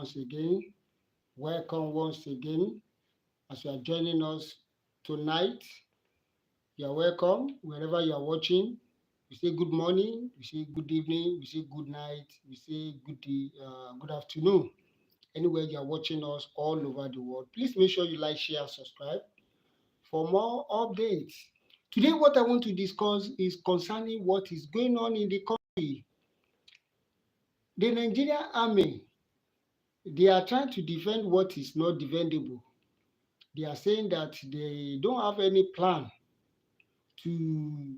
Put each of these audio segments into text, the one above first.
once again. Welcome once again. As you are joining us tonight, you are welcome wherever you are watching. We say good morning, we say good evening, we say good night, we say good afternoon. Anywhere you are watching us all over the world, please make sure you like, share, and subscribe for more updates. Today, what I want to discuss is concerning what is going on in the country. The Nigerian army, they are trying to defend what is not defendable. They are saying that they don't have any plan to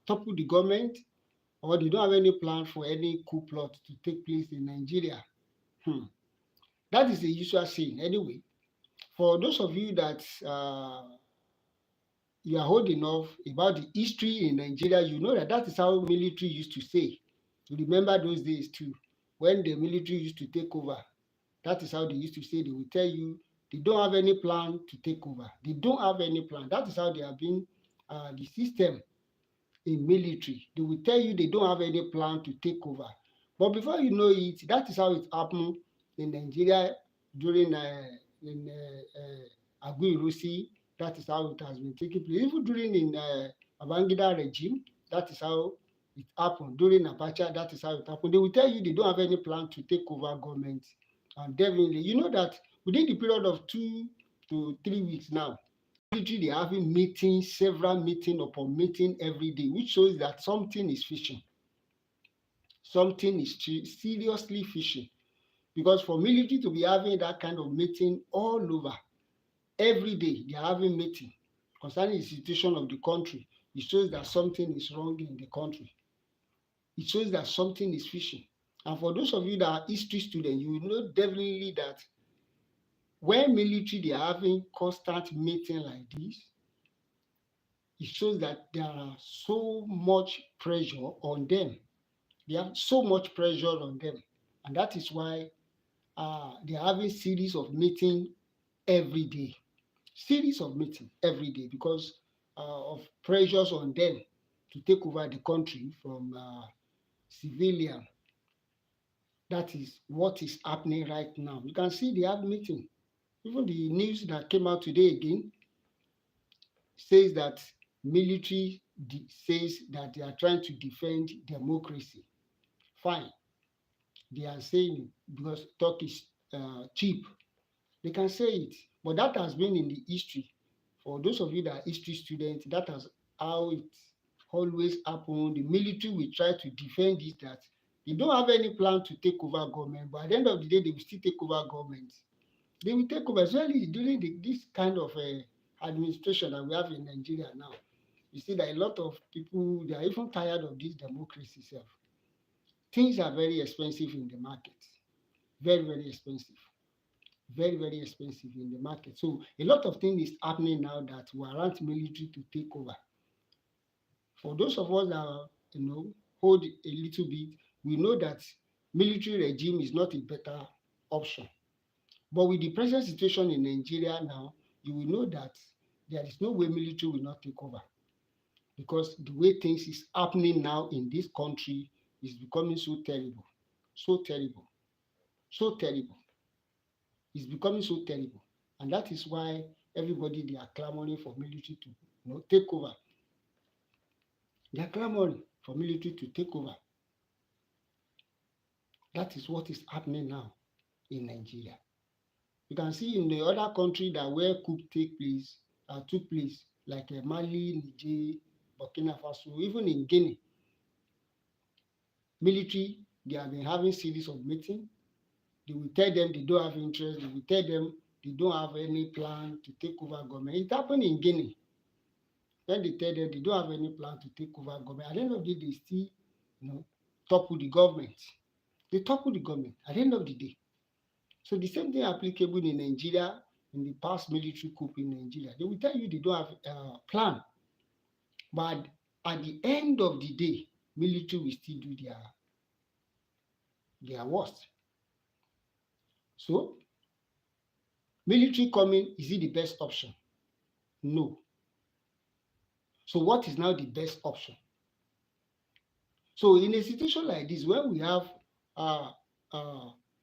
topple the government, or they don't have any plan for any coup plot to take place in Nigeria. That is the usual saying. Anyway, for those of you that you are old enough about the history in Nigeria, you know that that is how military used to say. You remember those days too, when the military used to take over. That is how they used to say. They will tell you they don't have any plan to take over. They don't have any plan. That is how they have been the system in military. They will tell you they don't have any plan to take over. But before you know it, that is how it happened in Nigeria during Aguiyi-Ironsi. That is how it has been taking place. Even during in Babangida regime, that is how it happened. During Abacha, that is how it happened. They will tell you they don't have any plan to take over government. And definitely, you know that within the period of 2 to 3 weeks now, military they are having meetings, several meeting upon meeting every day, which shows that something is fishing. Something is seriously fishing. Because for military to be having that kind of meeting all over, every day they are having meeting concerning the situation of the country, it shows that something is wrong in the country. It shows that something is fishing. And for those of you that are history students, you will know definitely that when military they are having constant meeting like this, it shows that there are so much pressure on them. They have so much pressure on them. And that is why they are having series of meeting every day. Series of meeting every day because of pressures on them to take over the country from civilian. That is what is happening right now. You can see they have meeting. Even the news that came out today again says that military says that they are trying to defend democracy. Fine. They are saying because talk is cheap. They can say it. But that has been in the history. For those of you that are history students, that is how it always happened. The military will try to defend it, that they don't have any plan to take over government, but at the end of the day, they will still take over government. They will take over, especially during this kind of administration that we have in Nigeria now. You see that a lot of people, they are even tired of this democracy itself. Things are very expensive in the market. Very, very expensive. Very, very expensive in the market. So a lot of things is happening now that warrant military to take over. For those of us that hold a little bit, we know that military regime is not a better option. But with the present situation in Nigeria now, you will know that there is no way military will not take over. Because the way things is happening now in this country is becoming so terrible. So terrible. So terrible. It's becoming so terrible. And that is why everybody, they are clamoring for military to take over. They are clamoring for military to take over. That is what is happening now in Nigeria. You can see in the other country that where coup took place, like Mali, Niger, Burkina Faso, even in Guinea, military, they have been having series of meetings. They will tell them they don't have interest. They will tell them they don't have any plan to take over government. It happened in Guinea. When they tell them they don't have any plan to take over government, at the end of the day, they still, topple the government. They topple the government at the end of the day. So the same thing applicable in Nigeria, in the past military coup in Nigeria. They will tell you they don't have a plan. But at the end of the day, military will still do their worst. So, military coming, is it the best option? No. So what is now the best option? So in a situation like this, when we have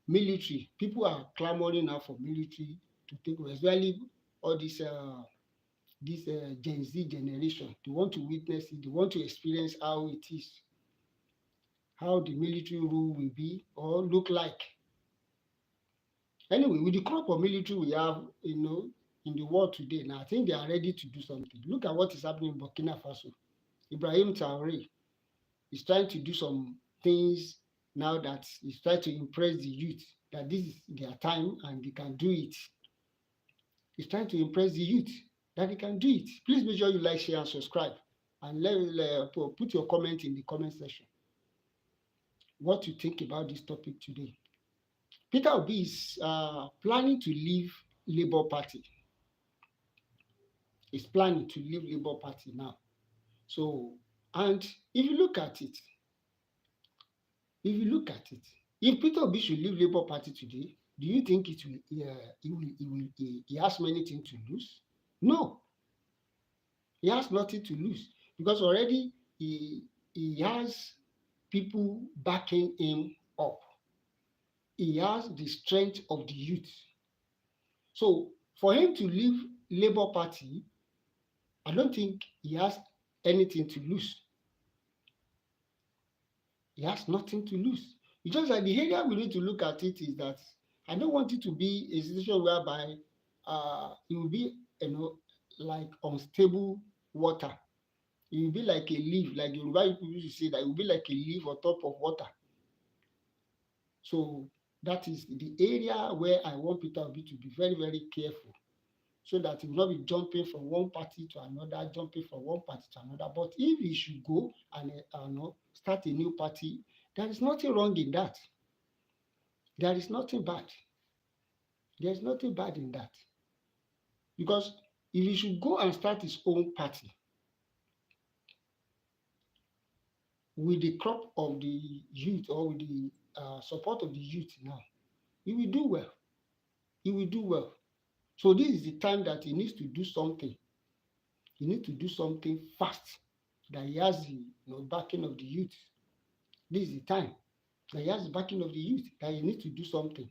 military. People are clamoring now for military to take over, especially all this Gen Z generation. They want to witness it. They want to experience how it is, how the military rule will be or look like. Anyway, with the crop of military we have, in the world today, now I think they are ready to do something. Look at what is happening in Burkina Faso. Ibrahim Traore is trying to do some things now that he's trying to impress the youth that this is their time and they can do it. He's trying to impress the youth that they can do it. Please make sure you like, share, and subscribe. And put your comment in the comment section. What you think about this topic today. Peter Obi is planning to leave Labour Party. He's planning to leave Labour Party now. So, and if you look at it, if Peter Obi should leave Labour Party today, do you think he has many things to lose? No, he has nothing to lose because already he has people backing him up. He has the strength of the youth. So for him to leave Labour Party, I don't think he has anything to lose. He has nothing to lose. It's just that the area we need to look at it is that I don't want it to be a situation whereby it will be, like unstable water. It will be like a leaf, like the Yoruba people used to say that it will be like a leaf on top of water. So that is the area where I want Peter Obi to be very, very careful, so that he will not be jumping from one party to another, jumping from one party to another. But if he should go and start a new party, there is nothing wrong in that. There is nothing bad. There is nothing bad in that. Because if he should go and start his own party with the crop of the youth or with the support of the youth now, he will do well. He will do well. So this is the time that he needs to do something. He needs to do something fast, that he has the backing of the youth. This is the time that he has the backing of the youth, that he needs to do something.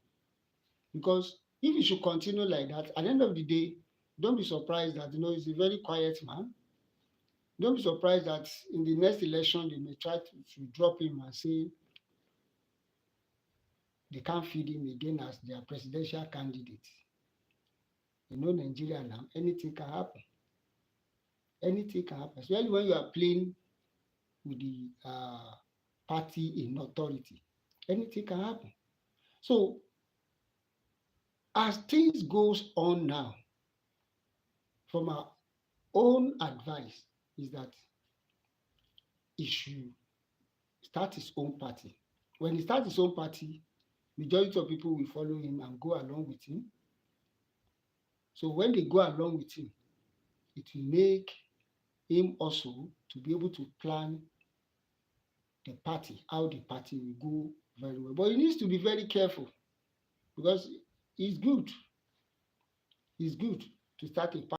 Because if he should continue like that, at the end of the day, don't be surprised that he's a very quiet man. Don't be surprised that in the next election they may try to drop him and say they can't feed him again as their presidential candidate. Nigeria now, anything can happen. Anything can happen, especially when you are playing with the party in authority. Anything can happen. So as things goes on now, from our own advice is that he should start his own party. When he starts his own party, majority of people will follow him and go along with him. So when they go along with him, it will make him also to be able to plan the party, how the party will go very well. But he needs to be very careful, because it's good to start a party.